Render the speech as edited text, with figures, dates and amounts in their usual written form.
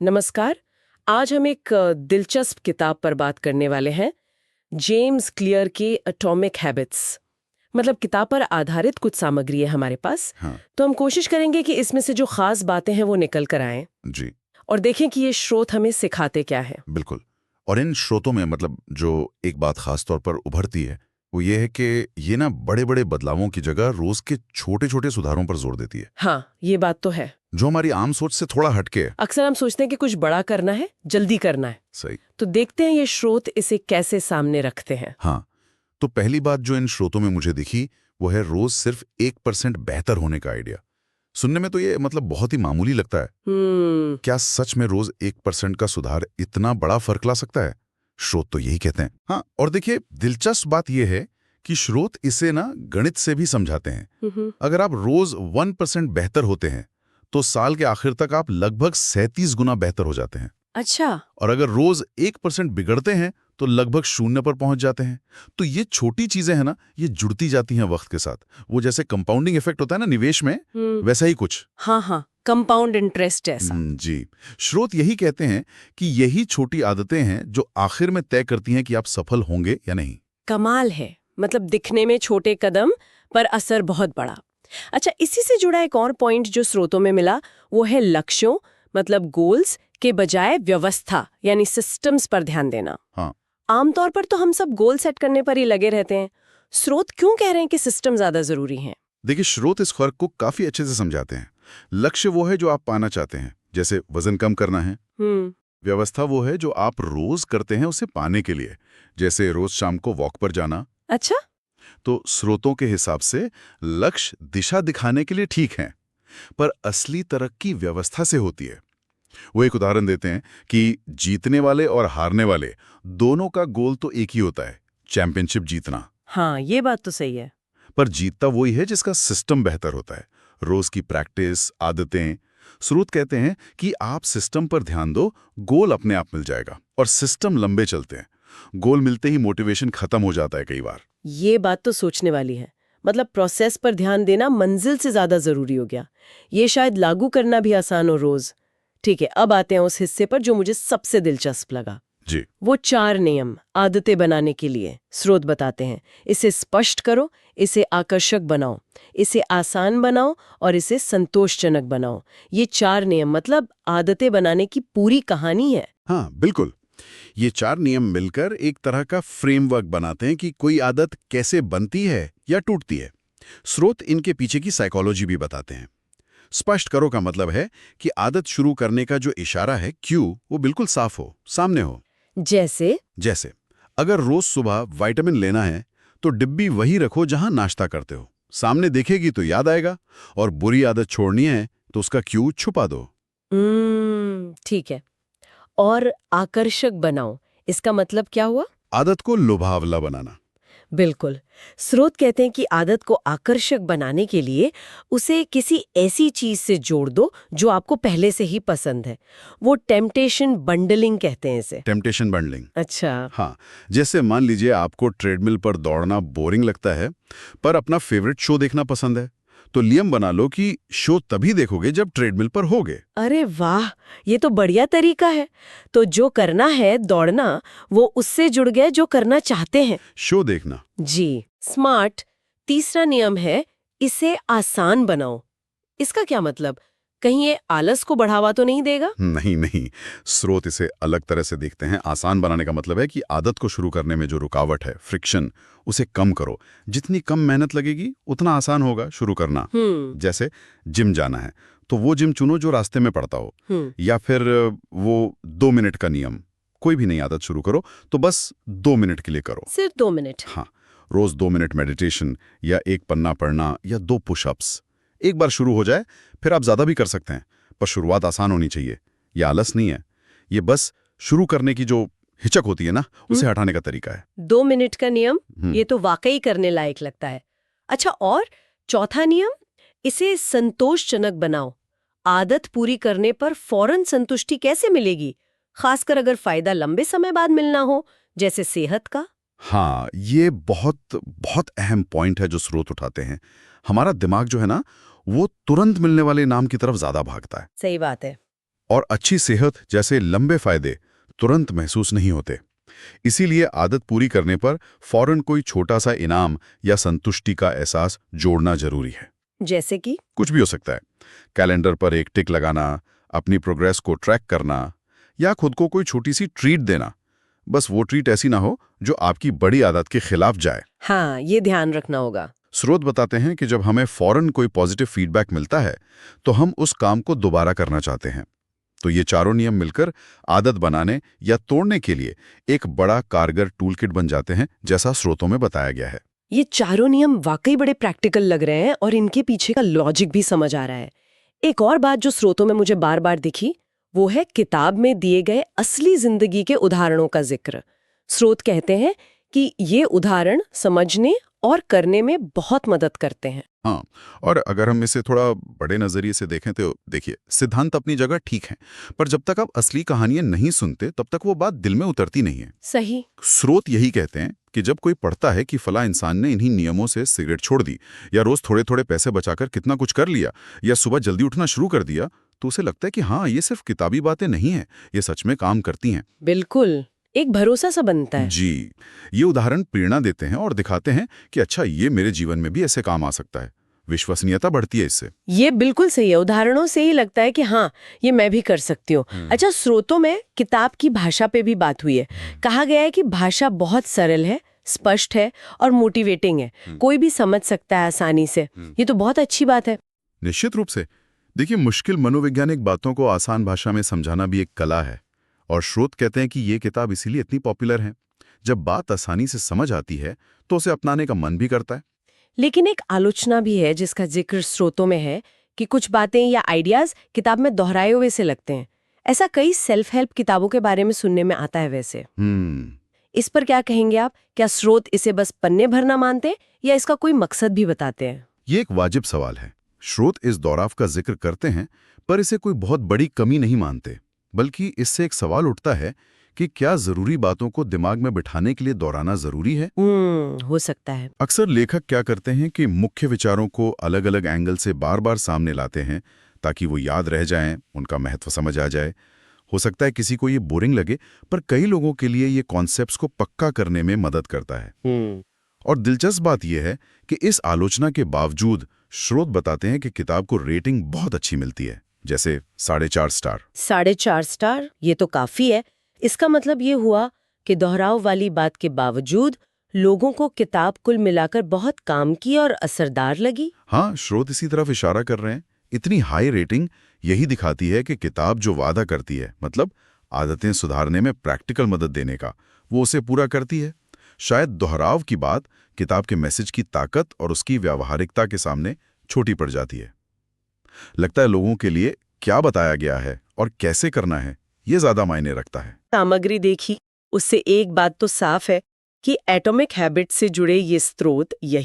नमस्कार। आज हम एक दिलचस्प किताब पर बात करने वाले हैं, जेम्स क्लियर की एटॉमिक हैबिट्स। मतलब किताब पर आधारित कुछ सामग्री है हमारे पास। हाँ तो हम कोशिश करेंगे कि इसमें से जो खास बातें हैं वो निकल कर आएं जी, और देखें कि ये स्रोत हमें सिखाते क्या है। बिल्कुल। और इन स्रोतों में मतलब जो एक बात खास तौर पर उभरती है वो ये है कि ये ना बड़े बड़े बदलावों की जगह रोज के छोटे छोटे सुधारों पर जोर देती है, हाँ, ये बात तो है। जो हमारी आम सोच से थोड़ा हटके है। अक्सर हम सोचते हैं कि कुछ बड़ा करना है, जल्दी करना है। सही। तो देखते हैं ये स्रोत इसे कैसे सामने रखते हैं। हाँ, तो पहली बात जो इन स्रोतों में मुझे दिखी वो है रोज सिर्फ 1% बेहतर होने का आइडिया। सुनने में तो ये मतलब बहुत ही मामूली लगता है। क्या सच में रोज 1% का सुधार इतना बड़ा फर्क ला सकता है? स्रोत तो यही कहते हैं। हाँ, और देखिए दिलचस्प बात यह है कि स्रोत इसे ना गणित से भी समझाते हैं। अगर आप रोज 1% बेहतर होते हैं तो साल के आखिर तक आप लगभग 37 गुना बेहतर हो जाते हैं। अच्छा। और अगर रोज 1% बिगड़ते हैं तो लगभग 0 पर पहुंच जाते हैं। तो ये छोटी चीजें हैं ना, ये जुड़ती जाती हैं वक्त के साथ। वो जैसे कंपाउंडिंग इफेक्ट होता है ना निवेश में, वैसा ही कुछ। हाँ हाँ, कंपाउंड इंटरेस्ट ऐसा। जी। स्रोत यही कहते हैं कि यही छोटी आदतें हैं जो आखिर में तय करती हैं कि आप सफल होंगे या नहीं। कमाल है। मतलब दिखने में छोटे कदम पर असर बहुत बड़ा। अच्छा, इसी से जुड़ा एक और पॉइंट जो स्रोतों में मिला वो है लक्ष्यों, मतलब गोल्स के बजाय व्यवस्था यानी सिस्टम्स पर ध्यान देना। हाँ, आमतौर पर तो हम सब गोल सेट करने पर ही लगे रहते हैं। स्रोत क्यों कह रहे हैं कि सिस्टम ज्यादा जरूरी हैं? देखिए स्रोत इस फर्क को काफी अच्छे से समझाते हैं। लक्ष्य वो है जो आप पाना चाहते हैं, जैसे वजन कम करना है। हम्म। व्यवस्था वो है जो आप रोज करते हैं उसे पाने के लिए, जैसे रोज शाम को वॉक पर जाना। अच्छा। तो स्रोतों के हिसाब से लक्ष्य दिशा दिखाने के लिए ठीक है, पर असली तरक्की व्यवस्था से होती है। वो एक उदाहरण देते हैं कि जीतने वाले और हारने वाले दोनों का गोल तो एक ही होता है, चैंपियनशिप जीतना। हाँ, ये बात तो सही है। पर जीतता वही है जिसका सिस्टम बेहतर होता है, रोज की प्रैक्टिस, आदतें। स्रोत कहते हैं कि आप सिस्टम पर ध्यान दो, गोल अपने आप मिल जाएगा। और सिस्टम लंबे चलते हैं, गोल मिलते ही मोटिवेशन खत्म हो जाता है कई बार। ये बात तो सोचने वाली है। मतलब प्रोसेस पर ध्यान देना मंजिल से ज्यादा जरूरी हो गया। ये शायद लागू करना भी आसान हो रोज। ठीक है, अब आते हैं उस हिस्से पर जो मुझे सबसे दिलचस्प लगा। जी। वो 4 नियम आदतें बनाने के लिए स्रोत बताते हैं। इसे स्पष्ट करो, इसे आकर्षक बनाओ, इसे आसान बनाओ और इसे संतोषजनक बनाओ। ये 4 नियम मतलब आदतें बनाने की पूरी कहानी है। हाँ बिल्कुल। ये 4 नियम मिलकर एक तरह का फ्रेमवर्क बनाते हैं कि कोई आदत कैसे बनती है या टूटती है। स्रोत इनके पीछे की साइकोलॉजी भी बताते हैं। स्पष्ट करो का मतलब है कि आदत शुरू करने का जो इशारा है, क्यू, वो बिल्कुल साफ हो, सामने हो। जैसे? जैसे अगर रोज सुबह विटामिन लेना है तो डिब्बी वही रखो जहां नाश्ता करते हो, सामने दिखेगी तो याद आएगा। और बुरी आदत छोड़नी है तो उसका क्यू छुपा दो। ठीक है। और आकर्षक बनाओ, इसका मतलब क्या हुआ? आदत को लुभावला बनाना। बिल्कुल। स्रोत कहते हैं कि आदत को आकर्षक बनाने के लिए उसे किसी ऐसी चीज से जोड़ दो जो आपको पहले से ही पसंद है। वो टेम्पटेशन बंडलिंग कहते हैं इसे। Temptation bundling. अच्छा। हाँ, जैसे मान लीजिए आपको ट्रेडमिल पर दौड़ना बोरिंग लगता है पर अपना फेवरेट शो देखना पसंद है, तो नियम बना लो कि शो तभी देखोगे जब ट्रेडमिल पर होगे। अरे वाह, ये तो बढ़िया तरीका है। तो जो करना है दौड़ना, वो उससे जुड़ गए जो करना चाहते हैं। शो देखना। जी। स्मार्ट। तीसरा नियम है, इसे आसान बनाओ। इसका क्या मतलब? कहीं ये आलस को बढ़ावा तो नहीं देगा? नहीं नहीं, स्रोत इसे अलग तरह से देखते हैं। आसान बनाने का मतलब है कि आदत को शुरू करने में जो रुकावट है, फ्रिक्शन, उसे कम करो। जितनी कम मेहनत लगेगी उतना आसान होगा शुरू करना। जैसे जिम जाना है तो वो जिम चुनो जो रास्ते में पड़ता हो। या फिर वो 2 मिनट का नियम। कोई भी नई आदत शुरू करो तो बस 2 मिनट के लिए करो। सिर्फ 2 मिनट? हाँ, रोज 2 मिनट मेडिटेशन या 1 पन्ना पढ़ना या 2 पुशअप्स। एक बार शुरू हो जाए फिर आप ज्यादा भी कर सकते हैं, पर शुरुआत आसान होनी चाहिए। ये आलस नहीं है, ये बस शुरू करने की जो हिचक होती है ना, उसे हटाने का तरीका है। 2 मिनट का नियम, ये तो वाकई करने लायक लगता है। अच्छा, और चौथा नियम, इसे संतोषजनक बनाओ। आदत पूरी करने पर फौरन संतुष्टि कैसे मिलेगी, खासकर अगर फायदा लंबे समय बाद मिलना हो, जैसे सेहत का? हाँ, ये बहुत बहुत अहम पॉइंट है जो स्रोत उठाते हैं। हमारा दिमाग जो है ना, वो तुरंत मिलने वाले इनाम की तरफ ज्यादा भागता है। सही बात है। और अच्छी सेहत जैसे लंबे फायदे तुरंत महसूस नहीं होते। इसीलिए आदत पूरी करने पर फौरन कोई छोटा सा इनाम या संतुष्टि का एहसास जोड़ना जरूरी है। जैसे कि कुछ भी हो सकता है, कैलेंडर पर एक टिक लगाना, अपनी प्रोग्रेस को ट्रैक करना या खुद को कोई छोटी सी ट्रीट देना। बस वो ट्रीट ऐसी ना हो जो आपकी बड़ी आदत के खिलाफ जाए। हाँ, ये ध्यान रखना होगा। स्रोत बताते हैं कि जब हमें फौरन कोई पॉजिटिव फीडबैक मिलता है तो हम उस काम को दोबारा करना चाहते हैं। तो ये चारों नियम मिलकर आदत बनाने या तोड़ने के लिए एक बड़ा कारगर टूलकिट बन जाते हैं, जैसा स्रोतों में बताया गया है। ये चारों नियम वाकई बड़े प्रैक्टिकल लग रहे हैं और इनके पीछे का लॉजिक भी समझ आ रहा है। एक और बात जो स्रोतों में मुझे बार बार दिखी वो है किताब में दिए गए असली जिंदगी के उदाहरणों का जिक्र। स्रोत कहते हैं कि ये उदाहरण समझने और करने में बहुत मदद करते हैं। हाँ, और अगर हम इसे थोड़ा बड़े नजरिए से देखें तो देखिए, सिद्धांत अपनी जगह ठीक है, पर जब तक आप असली कहानियां नहीं सुनते तब तक वो बात दिल में उतरती नहीं है। सही। स्रोत यही कहते हैं कि जब कोई पढ़ता है कि फला इंसान ने इन्हीं नियमों से सिगरेट छोड़ दी, या रोज थोड़े थोड़े पैसे बचाकर कितना कुछ कर लिया, या सुबह जल्दी उठना शुरू कर दिया, तो उसे लगता है कि हाँ, ये सिर्फ किताबी बातें नहीं है, ये सच में काम करती हैं। बिल्कुल, एक भरोसा सा बनता है। जी, ये उदाहरण प्रेरणा देते हैं और दिखाते हैं कि अच्छा, ये मेरे जीवन में भी ऐसे काम आ सकता है। विश्वसनीयता बढ़ती है इससे। ये बिल्कुल सही है। उदाहरणों से ही लगता है कि हाँ, ये मैं भी कर सकती हूँ। अच्छा, स्रोतों में किताब की भाषा पे भी बात हुई है। कहा गया है कि भाषा बहुत सरल है, स्पष्ट है और मोटिवेटिंग है। कोई भी समझ सकता है आसानी से। ये तो बहुत अच्छी बात है। निश्चित रूप से। देखिए, मुश्किल मनोवैज्ञानिक बातों को आसान भाषा में समझाना भी एक कला है, और स्रोत कहते हैं कि ये किताब इसीलिए इतनी पॉपुलर है। जब बात आसानी से समझ आती है तो उसे अपनाने का मन भी करता है। लेकिन एक आलोचना भी है जिसका जिक्र स्रोतों में है कि कुछ बातें या आइडियाज किताब में दोहराए हुए से लगते हैं। ऐसा कई सेल्फ हेल्प किताबों के बारे में सुनने में आता है। वैसे इस पर क्या कहेंगे आप? क्या स्रोत इसे बस पन्ने भरना मानते हैं या इसका कोई मकसद भी बताते हैं? ये एक वाजिब सवाल है। स्रोत इस दोहराव का जिक्र करते हैं, पर इसे कोई बहुत बड़ी कमी नहीं मानते, बल्कि इससे एक सवाल उठता है कि क्या जरूरी बातों को दिमाग में बिठाने के लिए दोहराना जरूरी है? हो सकता है। अक्सर लेखक क्या करते हैं कि मुख्य विचारों को अलग अलग एंगल से बार बार सामने लाते हैं ताकि वो याद रह जाएं, उनका महत्व समझ आ जाए। हो सकता है किसी को ये बोरिंग लगे, पर कई लोगों के लिए ये कॉन्सेप्ट्स को पक्का करने में मदद करता है। और दिलचस्प बात यह है कि इस आलोचना के बावजूद स्रोत बताते हैं कि किताब को रेटिंग बहुत अच्छी मिलती है, जैसे 4.5 स्टार। 4.5 स्टार, ये तो काफी है। इसका मतलब ये हुआ कि दोहराव वाली बात के बावजूद लोगों को किताब कुल मिलाकर बहुत काम की और असरदार लगी। हाँ, स्रोत इसी तरफ इशारा कर रहे हैं। इतनी हाई रेटिंग यही दिखाती है कि किताब जो वादा करती है, मतलब आदतें सुधारने में प्रैक्टिकल मदद देने का, वो उसे पूरा करती है। शायद दोहराव की बात किताब के मैसेज की ताकत और उसकी व्यावहारिकता के सामने छोटी पड़ जाती है। लगता है लोगों के लिए क्या बताया गया है और कैसे करना है, ये ज्यादा मायने रखता है। सामग्री देखी, उससे एक बात तो साफ है कि एटॉमिक हैबिट से जुड़े ये स्रोत यही